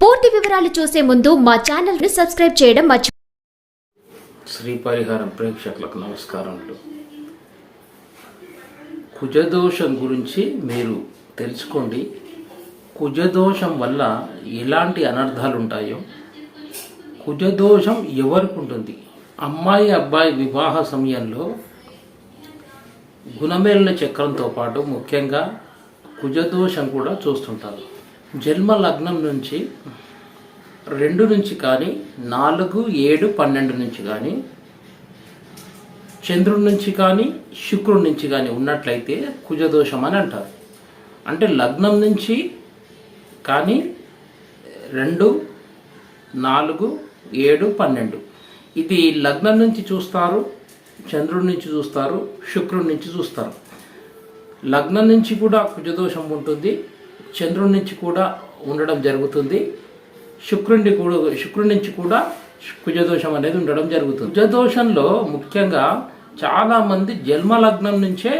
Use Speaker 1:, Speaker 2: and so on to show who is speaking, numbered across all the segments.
Speaker 1: పూర్తి వివరాలు చూసే ముందు మా ఛానల్ ని సబ్స్క్రైబ్ చేయడం మర్చిపోకండి.
Speaker 2: శ్రీ పరిహారం ప్రేక్షకులకు నమస్కారములు. కుజదోషం గురించి మీరు తెలుసుకోండి. కుజదోషం వల్ల ఎలాంటి అనర్థాలు ఉంటాయో, కుజదోషం ఎవరికి ఉంటుంది, అమ్మాయి అబ్బాయి వివాహ సమయంలో గుణమేలిన చక్రంతో పాటు ముఖ్యంగా కుజదోషం కూడా చూస్తుంటారు. జన్మ లగ్నం నుంచి 2 నుంచి కానీ 4, 7, 12 నుంచి కానీ చంద్రుడి నుంచి కానీ శుక్రుడి నుంచి కానీ ఉన్నట్లయితే కుజదోషం అని అంటారు. అంటే లగ్నం నుంచి కానీ 2, 4, 7, 12 ఇది లగ్నం నుంచి చూస్తారు, చంద్రుడి నుంచి చూస్తారు, శుక్రుడి నుంచి చూస్తారు. లగ్నం నుంచి కూడా కుజదోషం ఉంటుంది, చంద్రుడి నుంచి కూడా ఉండడం జరుగుతుంది, శుక్రుడి నుంచి కూడా కుజదోషం అనేది ఉండడం జరుగుతుంది. కుజదోషంలో ముఖ్యంగా చాలామంది జన్మలగ్నం నుంచే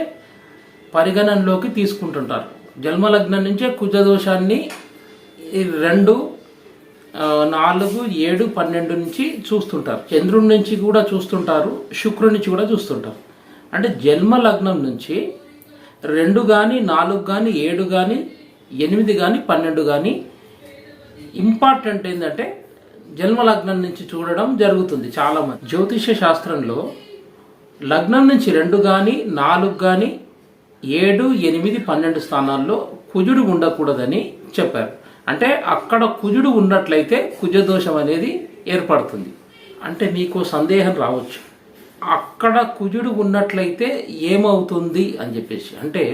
Speaker 2: పరిగణనలోకి తీసుకుంటుంటారు. జన్మలగ్నం నుంచే కుజదోషాన్ని 2, 4, 7, 12 నుంచి చూస్తుంటారు. చంద్రుడి నుంచి కూడా చూస్తుంటారు, శుక్రుడి నుంచి కూడా చూస్తుంటారు. అంటే జన్మలగ్నం నుంచి 2 కానీ 4 కానీ 7 కానీ 8 కానీ 12 కానీ ఇంపార్టెంట్ ఏంటంటే జన్మలగ్నం నుంచి చూడడం జరుగుతుంది. చాలామంది జ్యోతిష శాస్త్రంలో లగ్నం నుంచి 2 కానీ 4 కానీ 7, 8, 12 స్థానాల్లో కుజుడు ఉండకూడదని చెప్పారు. అంటే అక్కడ కుజుడు ఉన్నట్లయితే కుజదోషం అనేది ఏర్పడుతుంది. అంటే మీకు సందేహం రావచ్చు, అక్కడ కుజుడు ఉన్నట్లయితే ఏమవుతుంది అని చెప్పేసి. అంటే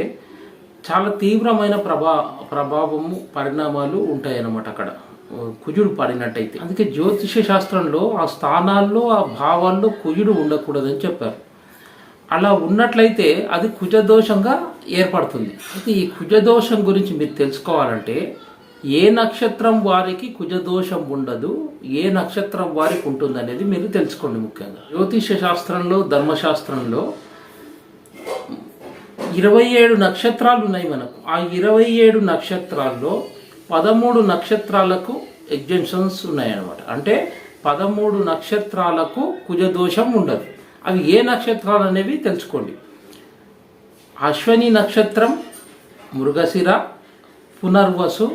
Speaker 2: చాలా తీవ్రమైన ప్రభావము పరిణామాలు ఉంటాయన్నమాట అక్కడ కుజుడు పడినట్టయితే. అందుకే జ్యోతిష శాస్త్రంలో ఆ స్థానాల్లో ఆ భావాల్లో కుజుడు ఉండకూడదని చెప్పారు. అలా ఉన్నట్లయితే అది కుజదోషంగా ఏర్పడుతుంది. అయితే ఈ కుజదోషం గురించి మీరు తెలుసుకోవాలంటే ఏ నక్షత్రం వారికి కుజదోషం ఉండదు, ఏ నక్షత్రం వారికి ఉంటుంది అనేది మీరు తెలుసుకోండి. ముఖ్యంగా జ్యోతిష శాస్త్రంలో, ధర్మశాస్త్రంలో 27 నక్షత్రాలు ఉన్నాయి మనకు. ఆ 27 నక్షత్రాల్లో 13 నక్షత్రాలకు ఎగ్జెంప్షన్స్ ఉన్నాయన్నమాట. అంటే 13 నక్షత్రాలకు కుజదోషం ఉండదు. అవి ఏ నక్షత్రాలు అనేవి తెలుసుకోండి. అశ్వని నక్షత్రం, మృగశిర, పునర్వసు,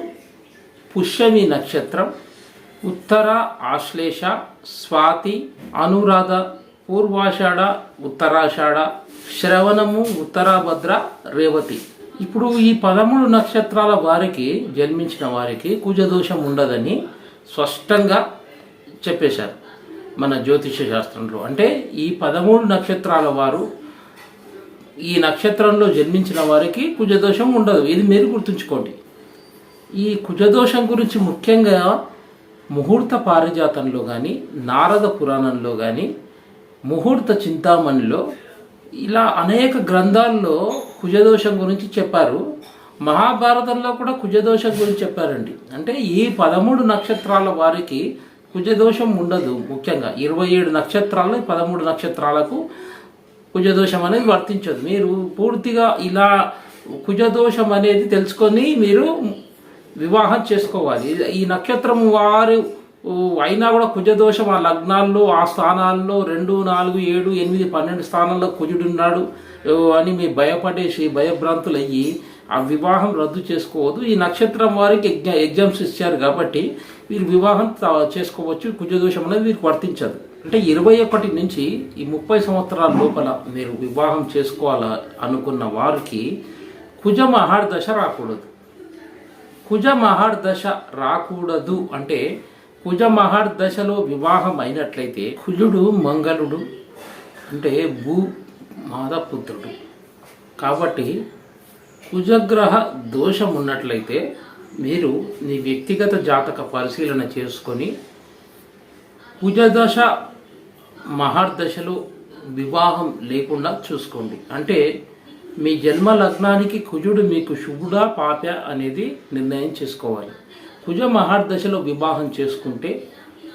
Speaker 2: పుష్యమి నక్షత్రం, ఉత్తర ఆశ్లేష, స్వాతి, అనురాధ, పూర్వాషాఢ, ఉత్తరాషాఢ, శ్రవణము, ఉత్తరాభద్ర, రేవతి. ఇప్పుడు ఈ 13 నక్షత్రాల వారికి జన్మించిన వారికి కుజదోషం ఉండదని స్పష్టంగా చెప్పేశారు మన జ్యోతిష శాస్త్రంలో. అంటే ఈ 13 నక్షత్రాల వారు, ఈ నక్షత్రంలో జన్మించిన వారికి కుజదోషం ఉండదు. ఇది మీరు గుర్తుంచుకోండి. ఈ కుజదోషం గురించి ముఖ్యంగా ముహూర్త పారిజాతంలో కానీ, నారద పురాణంలో కానీ, ముహూర్త చింతామణిలో ఇలా అనేక గ్రంథాల్లో కుజదోషం గురించి చెప్పారు. మహాభారతంలో కూడా కుజదోషం గురించి చెప్పారండి. అంటే ఈ 13 నక్షత్రాల వారికి కుజదోషం ఉండదు. ముఖ్యంగా 27 నక్షత్రాల్లో 13 నక్షత్రాలకు కుజదోషం అనేది వర్తించదు. మీరు పూర్తిగా ఇలా కుజదోషం అనేది తెలుసుకొని మీరు వివాహం చేసుకోవాలి. ఈ నక్షత్రం వారు అయినా కూడా కుజదోషం ఆ లగ్నాల్లో, ఆ స్థానాల్లో 2, 4, 7, 8, 12 స్థానాల్లో కుజుడున్నాడు అని మీ భయపడేసి భయభ్రాంతులు అయ్యి ఆ వివాహం రద్దు చేసుకోవద్దు. ఈ నక్షత్రం వారికి ఎగ్జామ్స్ ఇచ్చారు కాబట్టి వీరు వివాహం చేసుకోవచ్చు. కుజదోషం అనేది వీరికి వర్తించదు. అంటే 21 నుంచి ఈ 30 సంవత్సరాల లోపల మీరు వివాహం చేసుకోవాల అనుకున్న వారికి కుజ మహార్దశ రాకూడదు. కుజ మహార్దశ రాకూడదు అంటే కుజ మహార్దశలో వివాహం అయినట్లయితే కుజుడు మంగళుడు, అంటే భూ మాధపుత్రుడు కాబట్టి కుజగ్రహ దోషం ఉన్నట్లయితే మీరు మీ వ్యక్తిగత జాతక పరిశీలన చేసుకొని కుజదశ మహార్దశలో వివాహం లేకుండా చూసుకోండి. అంటే మీ జన్మ లగ్నానికి కుజుడు మీకు శుభుడా పాప్య అనేది నిర్ణయం చేసుకోవాలి. కుజ మహార్దశలో వివాహం చేసుకుంటే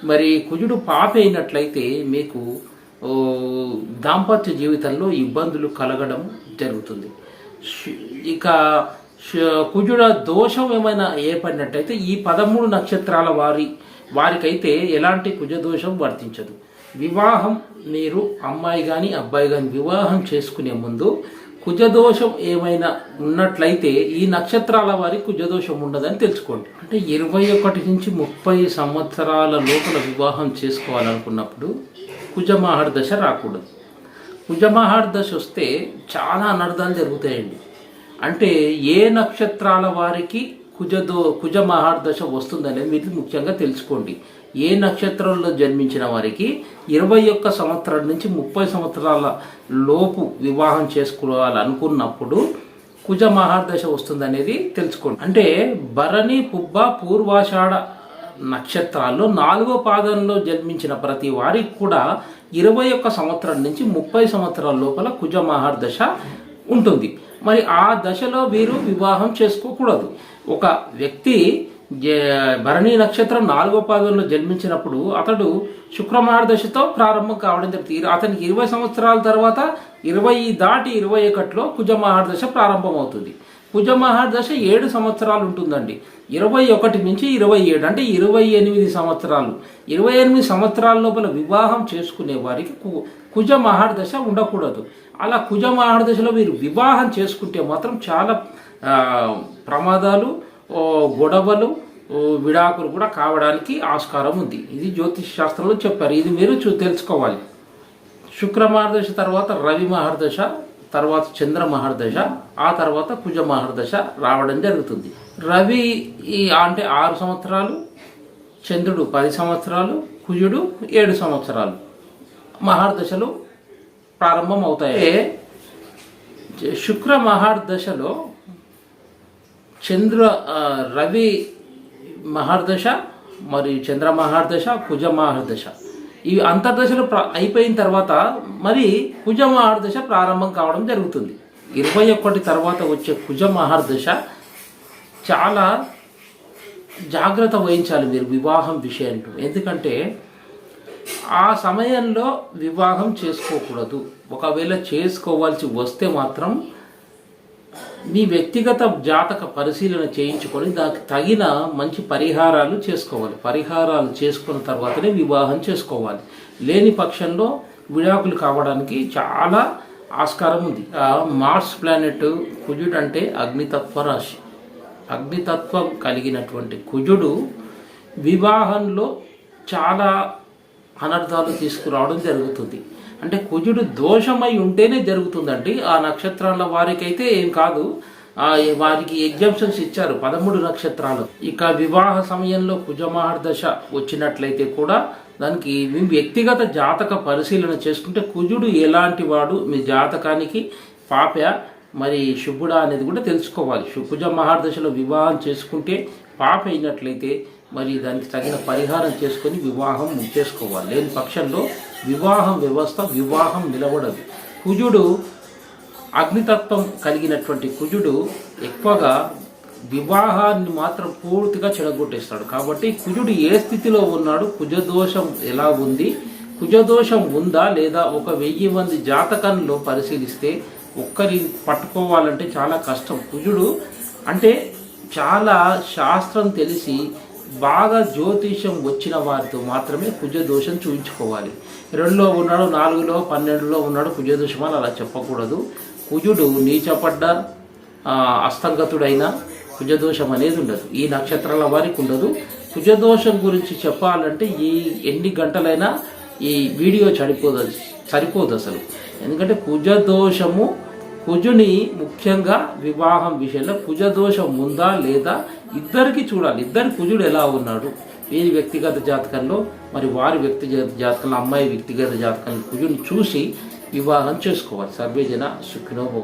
Speaker 2: మరి కుజుడు పాప అయినట్లయితే మీకు దాంపత్య జీవితంలో ఇబ్బందులు కలగడం జరుగుతుంది. ఇక కుజుడ దోషం ఏమైనా ఏర్పడినట్టయితే ఈ 13 నక్షత్రాల వారికైతే ఎలాంటి కుజ దోషం వర్తించదు. వివాహం మీరు అమ్మాయి కానీ అబ్బాయి కానీ వివాహం చేసుకునే ముందు కుజదోషం ఏమైనా ఉన్నట్లయితే ఈ నక్షత్రాల వారికి కుజదోషం ఉండదని తెలుసుకోండి. అంటే 21 నుంచి 30 సంవత్సరాల లోపల వివాహం చేసుకోవాలనుకున్నప్పుడు కుజమహర్దశ రాకూడదు. కుజమహర్దశ వస్తే చాలా అనర్థాలు జరుగుతాయండి. అంటే ఏ నక్షత్రాల వారికి కుజమహర్దశ వస్తుందనేది మీరు ముఖ్యంగా తెలుసుకోండి. ఏ నక్షత్రంలో జన్మించిన వారికి 21 సంవత్సరాల నుంచి 30 సంవత్సరాల లోపు వివాహం చేసుకోవాలనుకున్నప్పుడు కుజ మహాదశ వస్తుందనేది తెలుసుకోండి. అంటే భరణి, పుబ్బ, పూర్వాషాఢ నక్షత్రాల్లో 4వ పాదంలో జన్మించిన ప్రతి వారికి కూడా 21 సంవత్సరాల నుంచి 30 సంవత్సరాల లోపల కుజ మహాదశ ఉంటుంది. మరి ఆ దశలో వీరు వివాహం చేసుకోకూడదు. ఒక వ్యక్తి భరణి నక్షత్రం 4వ పాదంలో జన్మించినప్పుడు అతడు శుక్రమహాదశతో ప్రారంభం కావడం జరుగుతుంది. అతనికి 20 సంవత్సరాల తర్వాత 20 దాటి 21లో కుజమహాదశ ప్రారంభమవుతుంది. కుజమహాదశ 7 సంవత్సరాలు ఉంటుందండి. 21 నుంచి 27 అంటే 28 సంవత్సరాలు. 28 సంవత్సరాల లోపల వివాహం చేసుకునే వారికి కుజ మహాదశ ఉండకూడదు. అలా కుజ మహాదశలో మీరు వివాహం చేసుకుంటే మాత్రం చాలా ప్రమాదాలు, గొడవలు, విడాకులు కూడా కావడానికి ఆస్కారం ఉంది. ఇది జ్యోతిష్ శాస్త్రంలో చెప్పారు. ఇది మీరు తెలుసుకోవాలి. శుక్ర మహర్దశ తర్వాత రవి మహర్దశ, తర్వాత చంద్ర మహర్దశ, ఆ తర్వాత కుజ మహర్దశ రావడం జరుగుతుంది. రవి అంటే 6 సంవత్సరాలు, చంద్రుడు 10 సంవత్సరాలు, కుజుడు 7 సంవత్సరాలు మహర్దశలు ప్రారంభం అవుతాయి. శుక్ర మహర్దశలో రవి మహర్దశ మరియు చంద్ర మహర్దశ, కుజ మహర్దశ ఈ అంతర్దశలు అయిపోయిన తర్వాత మరి కుజ మహర్దశ ప్రారంభం కావడం జరుగుతుంది. 21 తర్వాత వచ్చే కుజ మహర్దశ చాలా జాగ్రత్త వహించాలి మీరు వివాహం విషయంలో. ఎందుకంటే ఆ సమయంలో వివాహం చేసుకోకూడదు. ఒకవేళ చేసుకోవాల్సి వస్తే మాత్రం మీ వ్యక్తిగత జాతక పరిశీలన చేయించుకొని దానికి తగిన మంచి పరిహారాలు చేసుకోవాలి. పరిహారాలు చేసుకున్న తర్వాతనే వివాహం చేసుకోవాలి. లేని పక్షంలో విడాకులు కావడానికి చాలా ఆస్కారం ఉంది. మార్స్ ప్లానెట్ కుజుడు అంటే అగ్నితత్వ రాశి. అగ్నితత్వం కలిగినటువంటి కుజుడు వివాహంలో చాలా అనర్థాలు తీసుకురావడం జరుగుతుంది. అంటే కుజుడు దోషమై ఉంటేనే జరుగుతుందండి. ఆ నక్షత్రాల వారికైతే ఏం కాదు, వారికి ఎగ్జామ్షన్స్ ఇచ్చారు 13 నక్షత్రాలు. ఇక వివాహ సమయంలో కుజమహర్దశ వచ్చినట్లయితే కూడా దానికి మీ వ్యక్తిగత జాతక పరిశీలన చేసుకుంటే కుజుడు ఎలాంటి వాడు, మీ జాతకానికి పాప మరి శుభుడా అనేది కూడా తెలుసుకోవాలి. కుజ మహర్దశలో వివాహం చేసుకుంటే పాప అయినట్లయితే మరి దానికి తగిన పరిహారం చేసుకొని వివాహం చేసుకోవాలి. లేని పక్షంలో వివాహం నిలబడదు. కుజుడు అగ్నితత్వం కలిగినటువంటి కుజుడు ఎక్కువగా వివాహాన్ని మాత్రం పూర్తిగా చెడగొట్టేస్తాడు. కాబట్టి కుజుడు ఏ స్థితిలో ఉన్నాడు, కుజదోషం ఎలా ఉంది, కుజదోషం ఉందా లేదా, ఒక 1000 మంది జాతకంలో పరిశీలిస్తే ఒక్కరి పట్టుకోవాలంటే చాలా కష్టం. కుజుడు అంటే చాలా శాస్త్రం తెలిసి బాగా జ్యోతిషం వచ్చిన వారితో మాత్రమే కుజదోషం చూపించుకోవాలి. 2లో ఉన్నాడు, 4లో, 12లో ఉన్నాడు కుజదోషం అని అలా చెప్పకూడదు. కుజుడు నీచపడ్డ అస్తంగతుడైన కుజదోషం అనేది ఉండదు. ఈ నక్షత్రాల వారికి ఉండదు. కుజదోషం గురించి చెప్పాలంటే ఈ ఎన్ని గంటలైనా ఈ వీడియో సరిపోదు అసలు. ఎందుకంటే కుజదోషము, కుజుని ముఖ్యంగా వివాహం విషయంలో కుజదోషం ఉందా లేదా ఇద్దరికి చూడాలి. ఇద్దరు కుజుడు ఎలా ఉన్నాడు, వీరి వ్యక్తిగత జాతకంలో మరి వారి వ్యక్తిగత జాతకంలో, అమ్మాయి వ్యక్తిగత జాతకంలో కుజుని చూసి వివాహం చేసుకోవాలి. సర్వేజన సుఖినో భవ.